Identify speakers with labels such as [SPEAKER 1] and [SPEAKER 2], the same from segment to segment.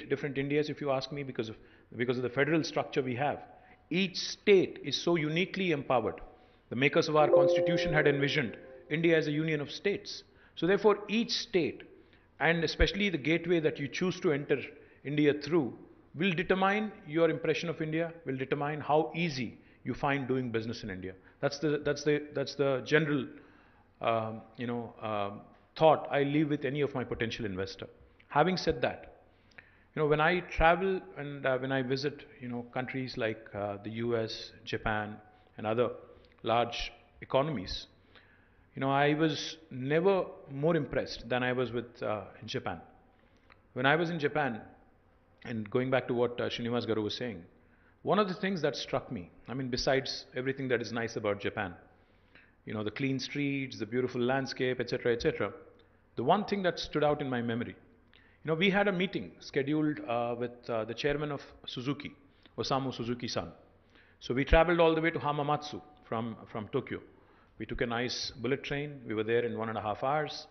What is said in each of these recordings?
[SPEAKER 1] 8 different Indias, if you ask me, because of the federal structure we have. Each state is so uniquely empowered. The makers of our constitution had envisioned India as a union of states. So therefore, each state, and especially the gateway that you choose to enter India through, will determine your impression of India, will determine how easy you find doing business in India. That's the general thought I leave with any of my potential investor. Having said that, when I travel and when I visit, countries like the US, Japan, and other large economies, I was never more impressed than I was with in Japan. When I was in Japan, and going back to what Srinivas Garu was saying, one of the things that struck me, besides everything that is nice about Japan, the clean streets, the beautiful landscape, etc., etc., the one thing that stood out in my memory, we had a meeting scheduled with the chairman of Suzuki, Osamu Suzuki-san. So we traveled all the way to Hamamatsu from Tokyo. We took a nice bullet train. We were there in 1.5 hours.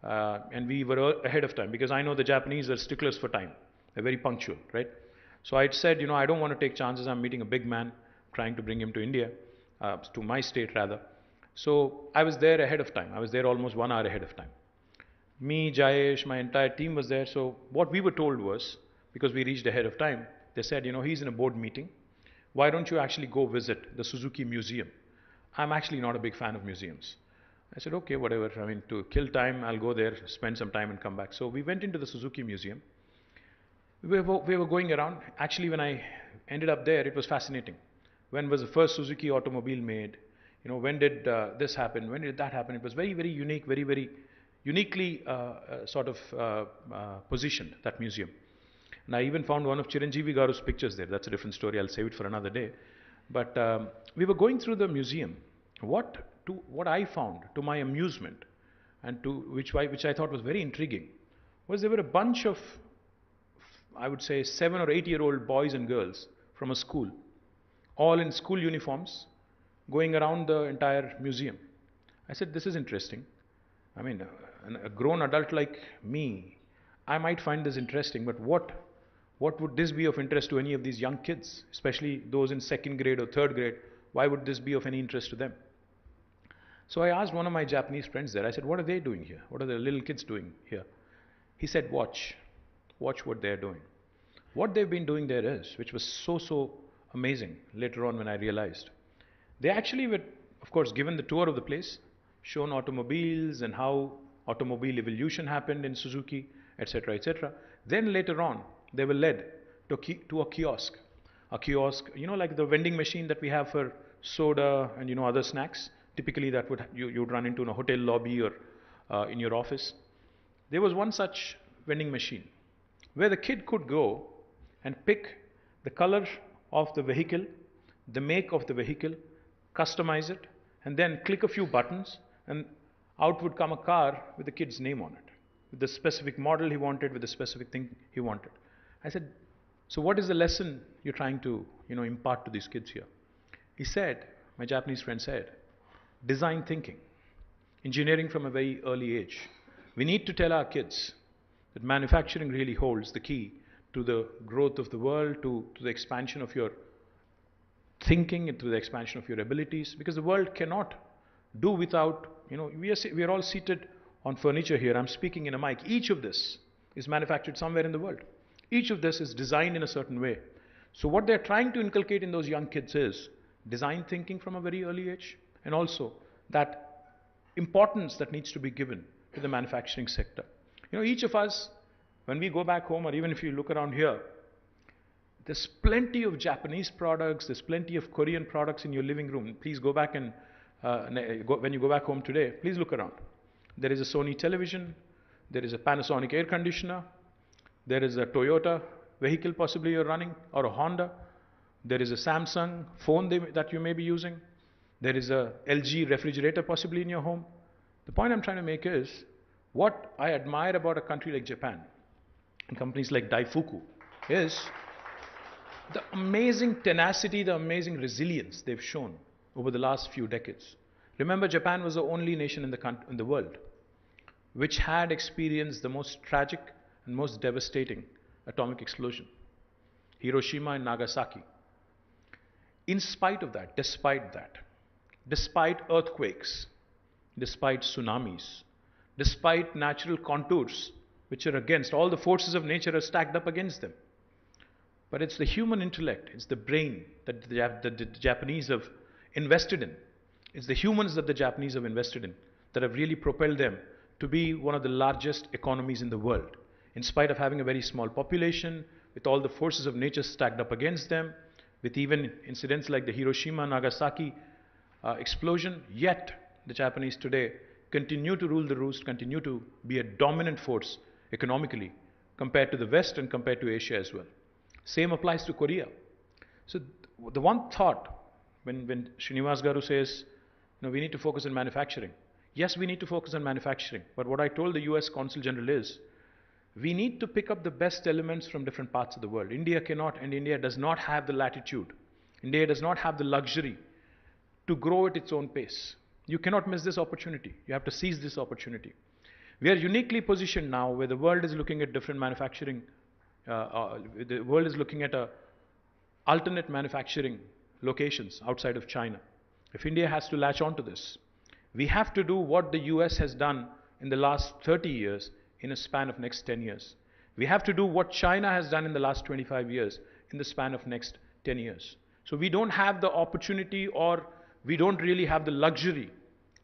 [SPEAKER 1] And we were ahead of time, because I know the Japanese are sticklers for time. They're very punctual, right? So I said, I don't want to take chances. I'm meeting a big man, trying to bring him to India, to my state rather. So I was there ahead of time. I was there almost 1 hour ahead of time. Me, Jayesh, my entire team was there. So what we were told was, because we reached ahead of time, they said, he's in a board meeting. Why don't you actually go visit the Suzuki Museum? I'm actually not a big fan of museums. I said, okay, whatever. To kill time, I'll go there, spend some time and come back. So we went into the Suzuki Museum. We were going around. Actually, when I ended up there, it was fascinating. When was the first Suzuki automobile made? When did this happen? When did that happen? It was very, very unique, very, very uniquely positioned, that museum. And I even found one of Chiranjeevi Garu's pictures there. That's a different story. I'll save it for another day. But we were going through the museum. What I found, to my amusement, and which I thought was very intriguing, was there were a bunch of, I would say, 7 or 8-year-old boys and girls from a school, all in school uniforms, going around the entire museum. I said, this is interesting. A grown adult like me, I might find this interesting, but what would this be of interest to any of these young kids, especially those in 2nd grade or 3rd grade? Why would this be of any interest to them? So I asked one of my Japanese friends there, I said, what are they doing here? What are the little kids doing here? He said, watch what they're doing. What they've been doing there is, which was so amazing later on when I realized, they actually were, of course, given the tour of the place, shown automobiles and how automobile evolution happened in Suzuki, etc., etc. Then later on, they were led to a kiosk. A kiosk, like the vending machine that we have for soda and other snacks. Typically, that you'd run into in a hotel lobby or in your office. There was one such vending machine where the kid could go and pick the color of the vehicle, the make of the vehicle, customize it, and then click a few buttons, and out would come a car with the kid's name on it, with the specific model he wanted, with the specific thing he wanted. I said, so what is the lesson you're trying to impart to these kids here? He said, my Japanese friend said, design thinking, engineering from a very early age. We need to tell our kids that manufacturing really holds the key to the growth of the world, to the expansion of your thinking, and to the expansion of your abilities, because the world cannot do without, we are all seated on furniture here. I'm speaking in a mic. Each of this is manufactured somewhere in the world. Each of this is designed in a certain way. So what they're trying to inculcate in those young kids is design thinking from a very early age, and also that importance that needs to be given to the manufacturing sector. Each of us, when we go back home, or even if you look around here, there's plenty of Japanese products, there's plenty of Korean products in your living room. Please go back and, when you go back home today, please look around. There is a Sony television, there is a Panasonic air conditioner, there is a Toyota vehicle possibly you're running, or a Honda. There is a Samsung phone that you may be using. There is a LG refrigerator possibly in your home. The point I'm trying to make is, what I admire about a country like Japan, and companies like DAIFUKU, is the amazing tenacity, the amazing resilience they've shown over the last few decades. Remember, Japan was the only nation in the world which had experienced the most tragic and most devastating atomic explosion, Hiroshima and Nagasaki. In spite of that, despite earthquakes, despite tsunamis, despite natural contours which are against, all the forces of nature are stacked up against them. But it's the human intellect, it's the brain that the Japanese have invested in. It's the humans that the Japanese have invested in that have really propelled them to be one of the largest economies in the world. In spite of having a very small population, with all the forces of nature stacked up against them, with even incidents like the Hiroshima Nagasaki explosion, yet the Japanese today continue to rule the roost, continue to be a dominant force economically compared to the West and compared to Asia as well. Same applies to Korea. So the one thought when Srinivas Garu says, we need to focus on manufacturing. Yes, we need to focus on manufacturing. But what I told the US Consul General is, we need to pick up the best elements from different parts of the world. India cannot, and India does not have the latitude. India does not have the luxury to grow at its own pace. You cannot miss this opportunity. You have to seize this opportunity. We are uniquely positioned now where the world is looking at different manufacturing, the world is looking at alternate manufacturing locations outside of China. If India has to latch on to this, we have to do what the US has done in the last 30 years in a span of next 10 years. We have to do what China has done in the last 25 years in the span of next 10 years. So we don't have the opportunity, or we don't really have the luxury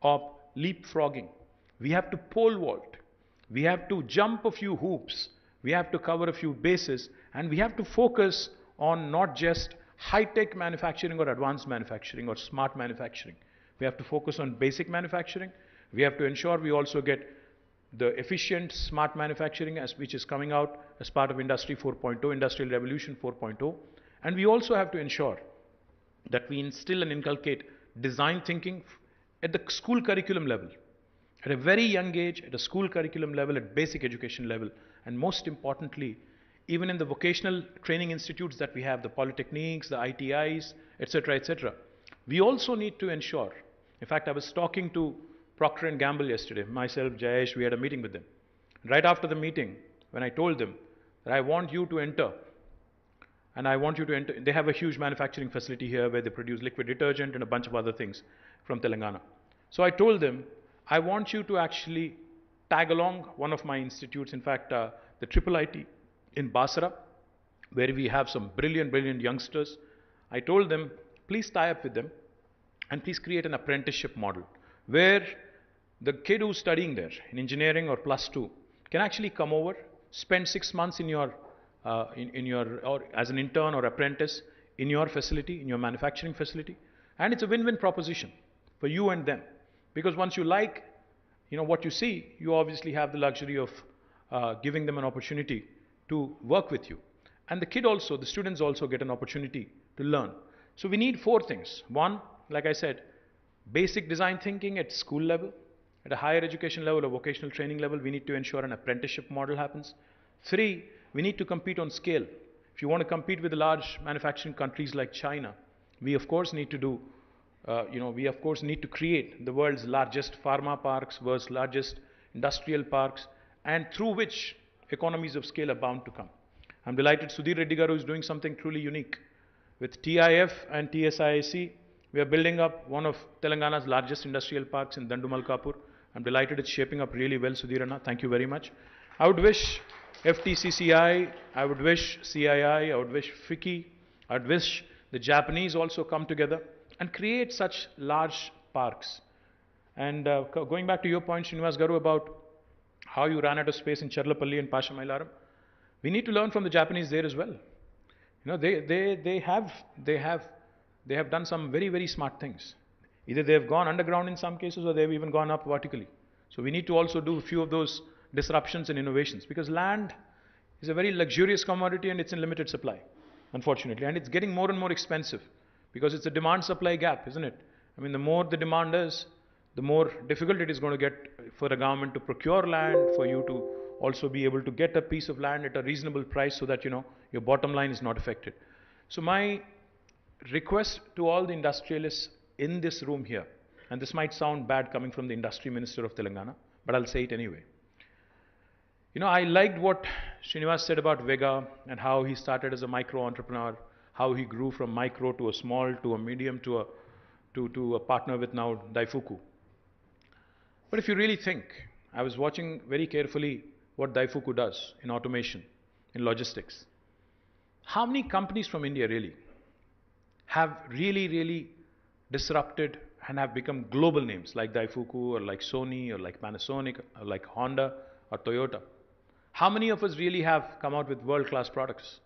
[SPEAKER 1] of leapfrogging. We have to pole vault. We have to jump a few hoops. We have to cover a few bases, and we have to focus on not just high-tech manufacturing or advanced manufacturing or smart manufacturing. We have to focus on basic manufacturing. We have to ensure we also get the efficient smart manufacturing which is coming out as part of Industry 4.0, Industrial Revolution 4.0. And we also have to ensure that we instill and inculcate design thinking at the school curriculum level, at a very young age, at a school curriculum level, at basic education level, and most importantly, even in the vocational training institutes that we have, the polytechniques, the ITIs, etc., etc. We also need to ensure, in fact, I was talking to Procter & Gamble yesterday, myself, Jayesh, we had a meeting with them. Right after the meeting, when I told them that I want you to enter, and I want you to enter, they have a huge manufacturing facility here where they produce liquid detergent and a bunch of other things from Telangana. So I told them, I want you to actually tag along one of my institutes, in fact, the IIIT in Basra, where we have some brilliant youngsters. I told them, please tie up with them and please create an apprenticeship model where the kid who's studying there in engineering or +2 can actually come over, spend 6 months in your or as an intern or apprentice in your facility, in your manufacturing facility, and it's a win-win proposition for you and them, because once you like what you see, you obviously have the luxury of giving them an opportunity to work with you, and the students also get an opportunity to learn. So we need 4 things. 1, like I said, basic design thinking at school level. At a higher education level or vocational training level, we need to ensure an apprenticeship model happens. 3, we need to compete on scale. If you want to compete with the large manufacturing countries like China, we of course need to do, we of course need to create the world's largest pharma parks, world's largest industrial parks, and through which economies of scale are bound to come. I'm delighted Sudhir Reddy Garu is doing something truly unique. With TIF and TSIAC, we are building up one of Telangana's largest industrial parks in Dandumalkapur. I'm delighted it's shaping up really well, Sudhir Anna. Thank you very much. I would wish FTCCI, I would wish CII, I would wish FICCI, I would wish the Japanese also come together and create such large parks. And going back to your point, Srinivas Garu, about how you ran out of space in Charlapalli and Pashamailaram, we need to learn from the Japanese there as well. They have done some very smart things. Either they have gone underground in some cases, or they have even gone up vertically. So we need to also do a few of those disruptions and innovations, because land is a very luxurious commodity and it's in limited supply, unfortunately, and it's getting more and more expensive because it's a demand-supply gap, isn't it? I mean, the more the demand is, the more difficult it is going to get for the government to procure land, for you to also be able to get a piece of land at a reasonable price so that your bottom line is not affected. So my request to all the industrialists in this room here, and this might sound bad coming from the Industry Minister of Telangana, but I'll say it anyway. I liked what Srinivas said about Vega and how he started as a micro entrepreneur, how he grew from micro to a small to a medium to a partner with now DAIFUKU. But if you really think, I was watching very carefully what DAIFUKU does in automation, in logistics. How many companies from India really have really disrupted and have become global names like DAIFUKU or like Sony or like Panasonic or like Honda or Toyota? How many of us really have come out with world-class products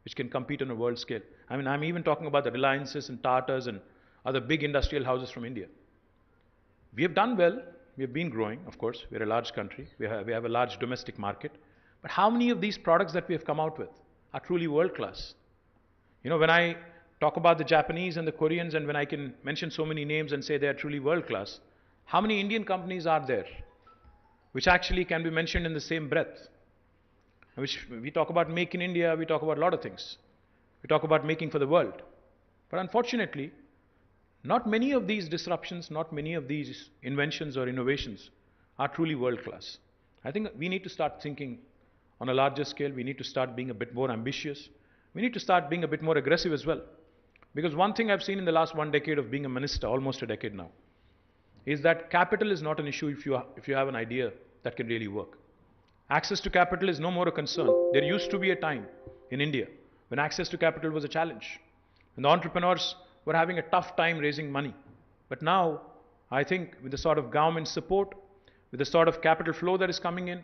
[SPEAKER 1] which can compete on a world scale? I mean, I'm even talking about the Reliances and Tatas and other big industrial houses from India. We have done well. We have been growing, of course. We're a large country. We have a large domestic market. But how many of these products that we have come out with are truly world-class? When I talk about the Japanese and the Koreans, and when I can mention so many names and say they are truly world-class, how many Indian companies are there which actually can be mentioned in the same breath? Which we talk about Make in India, we talk about a lot of things. We talk about making for the world. But unfortunately, not many of these disruptions, not many of these inventions or innovations are truly world-class. I think we need to start thinking on a larger scale. We need to start being a bit more ambitious. We need to start being a bit more aggressive as well. Because one thing I've seen in the last 1 decade of being a minister, almost a decade now, is that capital is not an issue if you have an idea that can really work. Access to capital is no more a concern. There used to be a time in India when access to capital was a challenge, when the entrepreneurs were having a tough time raising money. But now, I think with the sort of government support, with the sort of capital flow that is coming in,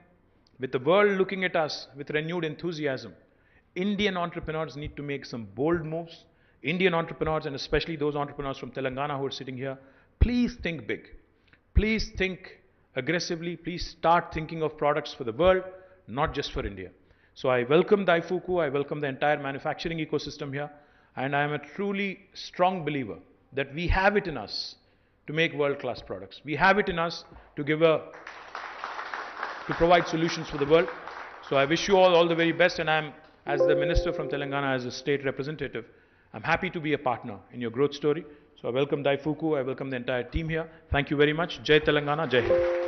[SPEAKER 1] with the world looking at us with renewed enthusiasm, Indian entrepreneurs need to make some bold moves. Indian entrepreneurs, and especially those entrepreneurs from Telangana who are sitting here, please think big. Please think aggressively. Please start thinking of products for the world, not just for India. So I welcome DAIFUKU, I welcome the entire manufacturing ecosystem here, and I am a truly strong believer that we have it in us to make world-class products. We have it in us to provide solutions for the world. So I wish you all the very best, and I'm, as the minister from Telangana, as a state representative, I'm happy to be a partner in your growth story. So I welcome DAIFUKU, I welcome the entire team here. Thank you very much. Jai Telangana, Jai Hind.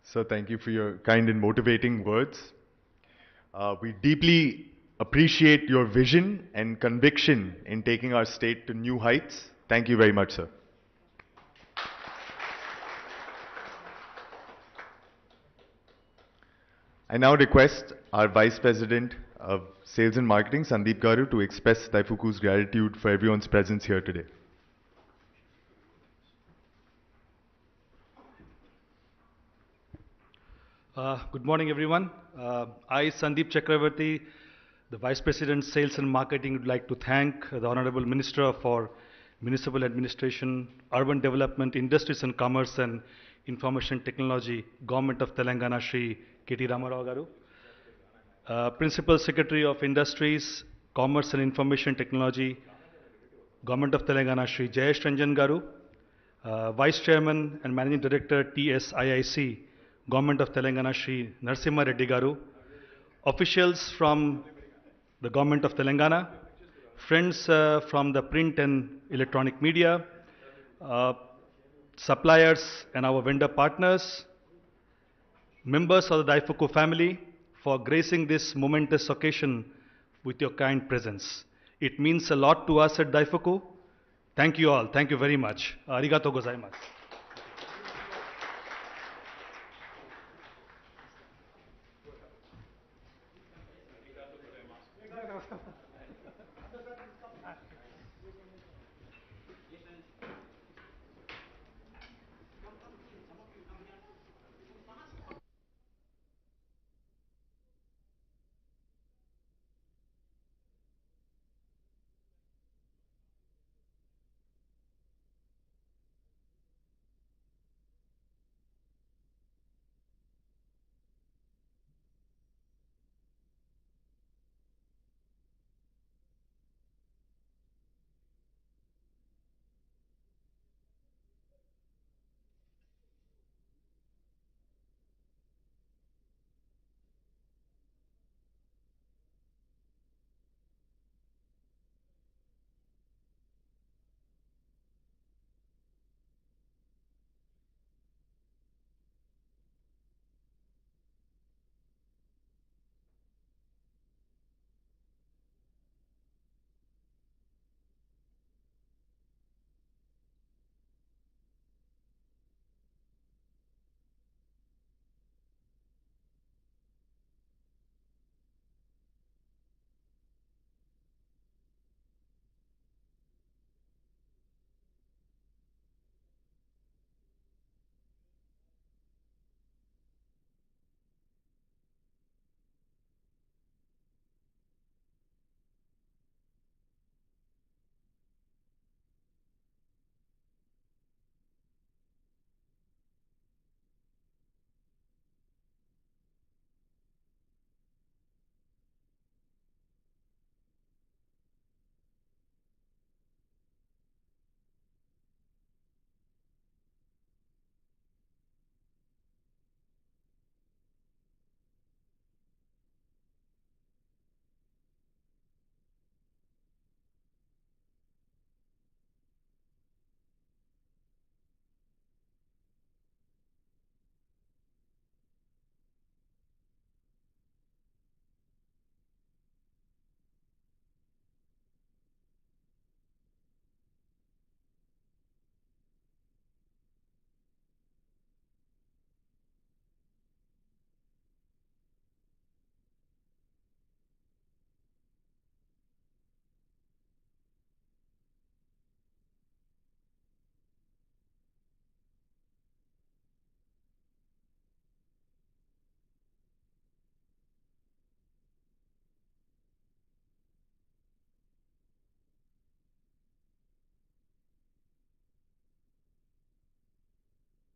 [SPEAKER 2] Sir, thank you for your kind and motivating words. We deeply appreciate your vision and conviction in taking our state to new heights. Thank you very much, sir. I now request our Vice President of Sales and Marketing, Sandeep Garu, to express DAIFUKU's gratitude for everyone's presence here today.
[SPEAKER 3] Good morning, everyone. I, Sandeep Chakravarti, the Vice President, Sales and Marketing, would like to thank the Honorable Minister for Municipal Administration, Urban Development, Industries and Commerce and Information Technology, Government of Telangana, Shri K.T. Ramarao Garu, Principal Secretary of Industries, Commerce and Information Technology, Government of Telangana, Shri Jayesh Ranjan Garu, Vice Chairman and Managing Director, TSIIC, Government of Telangana, Shri Narasimha Reddy Garu, officials from the Government of Telangana, friends from the print and electronic media, suppliers and our vendor partners, members of the DAIFUKU family, for gracing this momentous occasion with your kind presence. It means a lot to us at DAIFUKU. Thank you all. Thank you very much. Arigato gozaimasu.